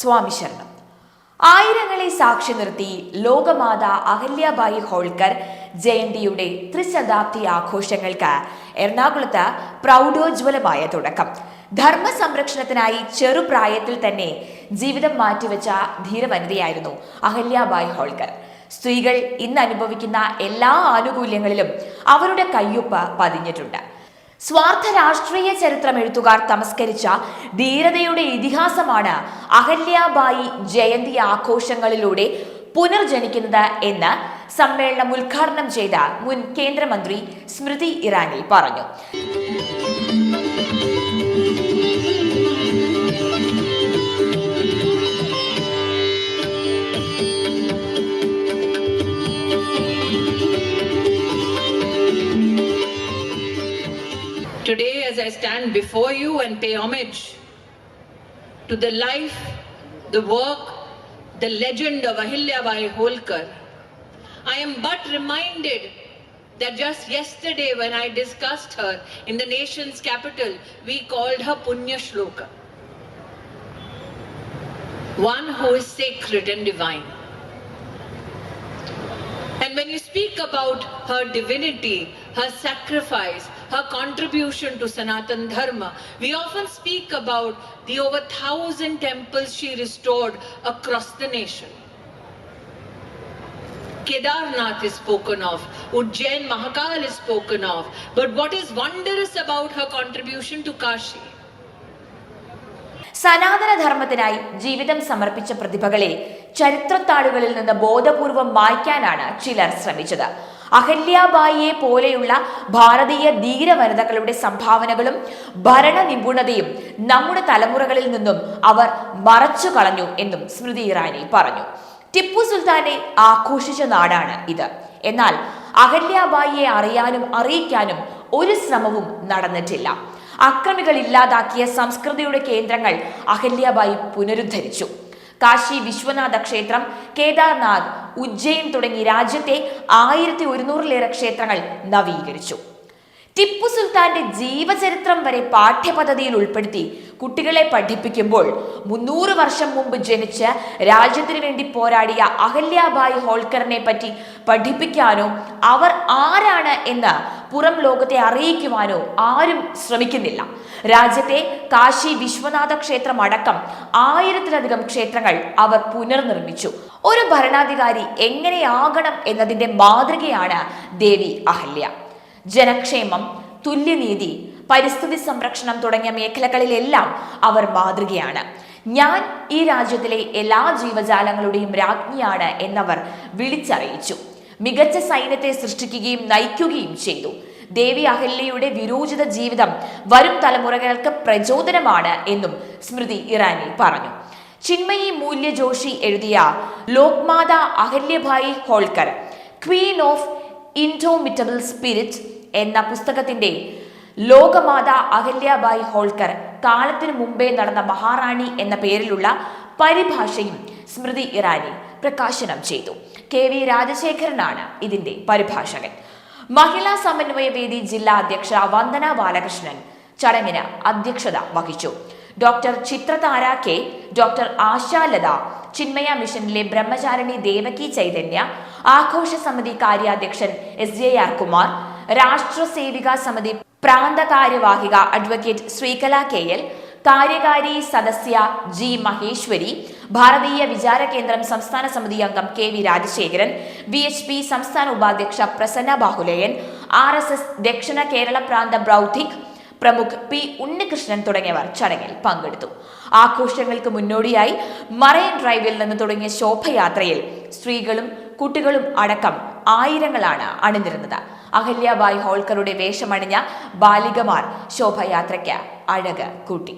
സ്വാമി ശരണം. ആയിരങ്ങളെ സാക്ഷി നിർത്തി ലോകമാത അഹല്യാബായി ഹോൾക്കർ ജയന്തിയുടെ ത്രിശതാബ്ദി ആഘോഷങ്ങൾക്ക് എറണാകുളത്ത് പ്രൗഢോജ്വലമായ തുടക്കം. ധർമ്മ സംരക്ഷണത്തിനായി ചെറുപ്രായത്തിൽ തന്നെ ജീവിതം മാറ്റിവെച്ച ധീരവനിതയായിരുന്നു അഹല്യാബായി ഹോൾക്കർ. സ്ത്രീകൾ ഇന്ന് അനുഭവിക്കുന്ന എല്ലാ ആനുകൂല്യങ്ങളിലും അവരുടെ കയ്യൊപ്പ് പതിഞ്ഞിട്ടുണ്ട്. സ്വാർത്ഥ രാഷ്ട്രീയ ചരിത്രം എഴുത്തുകാർ തമസ്കരിച്ച ധീരതയുടെ ഇതിഹാസമാണ് അഹല്യാബായി ജയന്തി ആഘോഷങ്ങളിലൂടെ പുനർജനിക്കുന്നത് എന്ന് സമ്മേളനം ഉദ്ഘാടനം ചെയ്ത മുൻ കേന്ദ്രമന്ത്രി സ്മൃതി ഇറാനി പറഞ്ഞു. Today, as I stand before you and pay homage to the life, the work, the legend of Ahilyabai Holkar, I am but reminded that just yesterday when I discussed her in the nation's capital, we called her Punya Shloka, one who is sacred and divine. And when you speak about her divinity, her sacrifice, her contribution to Sanatan Dharma, we often speak about the over 1,000 temples she restored across the nation. Kedarnath is spoken of, Ujjain Mahakal is spoken of, but what is wondrous about her contribution to Kashi? സനാതനധർമ്മത്തിനായി ജീവിതം സമർപ്പിച്ച പ്രതിഭകളെ ചരിത്രത്താളുകളിൽ നിന്ന് ബോധപൂർവം മായ്ക്കാനാണ് ചിലർ ശ്രമിച്ചത്. അഹല്യാബായിയെ പോലെയുള്ള ഭാരതീയ ധീര വനിതകളുടെ സംഭാവനകളും ഭരണ നിപുണതയും നമ്മുടെ തലമുറകളിൽ നിന്നും അവർ മറച്ചു കളഞ്ഞു എന്നും സ്മൃതി ഇറാനി പറഞ്ഞു. ടിപ്പു സുൽത്താനെ ആഘോഷിച്ച നാടാണ് ഇത്. എന്നാൽ അഹല്യാബായിയെ അറിയാനും അറിയിക്കാനും ഒരു ശ്രമവും നടന്നിട്ടില്ല. അക്രമികൾ ഇല്ലാതാക്കിയ സംസ്കൃതിയുടെ കേന്ദ്രങ്ങൾ അഹല്യാബായി പുനരുദ്ധരിച്ചു. കാശി വിശ്വനാഥ ക്ഷേത്രം, കേദാർനാഥ്, ഉജ്ജയിൻ തുടങ്ങി രാജ്യത്തെ 1100-ലേറെ ക്ഷേത്രങ്ങൾ നവീകരിച്ചു. ടിപ്പു സുൽത്താന്റെ ജീവചരിത്രം വരെ പാഠ്യപദ്ധതിയിൽ ഉൾപ്പെടുത്തി കുട്ടികളെ പഠിപ്പിക്കുമ്പോൾ 300 വർഷം മുമ്പ് ജനിച്ച് രാജ്യത്തിനു വേണ്ടി പോരാടിയ അഹല്യാബായി ഹോൾക്കറിനെ പറ്റി പഠിപ്പിക്കാനോ അവർ ആരാണ് എന്ന് പുറം ലോകത്തെ അറിയിക്കുവാനോ ആരും ശ്രമിക്കുന്നില്ല. രാജ്യത്തെ കാശി വിശ്വനാഥ ക്ഷേത്രം അടക്കം 1000-ലധികം ക്ഷേത്രങ്ങൾ അവർ പുനർനിർമ്മിച്ചു. ഒരു ഭരണാധികാരി എങ്ങനെയാകണം എന്നതിന്റെ മാതൃകയാണ് ദേവി അഹല്യ. ജനക്ഷേമം, തുല്യനീതി, പരിസ്ഥിതി സംരക്ഷണം തുടങ്ങിയ മേഖലകളിലെല്ലാം അവർ മാതൃകയാണ്. ഞാൻ ഈ രാജ്യത്തിലെ എല്ലാ ജീവജാലങ്ങളുടെയും രാജ്ഞിയാണ് എന്നവർ വിളിച്ചറിയിച്ചു. മികച്ച സൈന്യത്തെ സൃഷ്ടിക്കുകയും നയിക്കുകയും ചെയ്തു. ദേവി അഹല്യയുടെ വിരോചിത ജീവിതം വരും തലമുറകൾക്ക് പ്രചോദനമാണ് എന്നും സ്മൃതി ഇറാനി പറഞ്ഞു. ചിന്മയി മൂല്യ ജോഷി എഴുതിയ Lokmata Ahilyabai Holkar queen of indomitable spirit എന്ന പുസ്തകത്തിന്റെ ലോകമാത അഹല്യാബായി ഹോൾക്കർ കാലത്തിനു മുമ്പേ നടന്ന മഹാറാണി എന്ന പേരിലുള്ള പരിഭാഷയും സ്മൃതി ഇറാനി പ്രകാശനം ചെയ്തു. KV രാജശേഖരനാണ് ഇതിന്റെ പരിഭാഷകൻ. മഹിളാ സമന്വയ വേദി ജില്ലാ അധ്യക്ഷ വന്ദന ബാലകൃഷ്ണൻ ചടങ്ങിന് അധ്യക്ഷത വഹിച്ചു. ഡോക്ടർ ചിത്രതാര കെ, ഡോക്ടർ ആശാലത, ചിന്മയ മിഷനിലെ ബ്രഹ്മചാരിണി ദേവകി ചൈതന്യ, ആഘോഷ സമിതി കാര്യാധ്യക്ഷൻ SJR കുമാർ, രാഷ്ട്ര സേവികാ സമിതി പ്രാന്ത കാര്യവാഹിക അഡ്വക്കേറ്റ് ശ്രീകല KL, കാര്യകാരി സദസ്യ G മഹേശ്വരി, ഭാരതീയ വിചാര കേന്ദ്രം സംസ്ഥാന സമിതി അംഗം KV രാജശേഖരൻ, VHP സംസ്ഥാന ഉപാധ്യക്ഷ പ്രസന്ന ബാഹുലയൻ, RSS ദക്ഷിണ കേരള പ്രാന്ത ബ്രൗദ്ധിക് പ്രമുഖ് P ഉണ്ണികൃഷ്ണൻ തുടങ്ങിയവർ ചടങ്ങിൽ പങ്കെടുത്തു. ആഘോഷങ്ങൾക്ക് മുന്നോടിയായി മറൈൻ ഡ്രൈവിൽ നിന്ന് തുടങ്ങിയ ശോഭയാത്രയിൽ സ്ത്രീകളും കുട്ടികളും അടക്കം ആയിരങ്ങളാണ് അണിനിരുന്നത്. അഹല്യാബായി ഹോൾക്കറുടെ വേഷമണിഞ്ഞ ബാലികമാർ ശോഭയാത്രയ്ക്ക് അഴക് കൂട്ടി.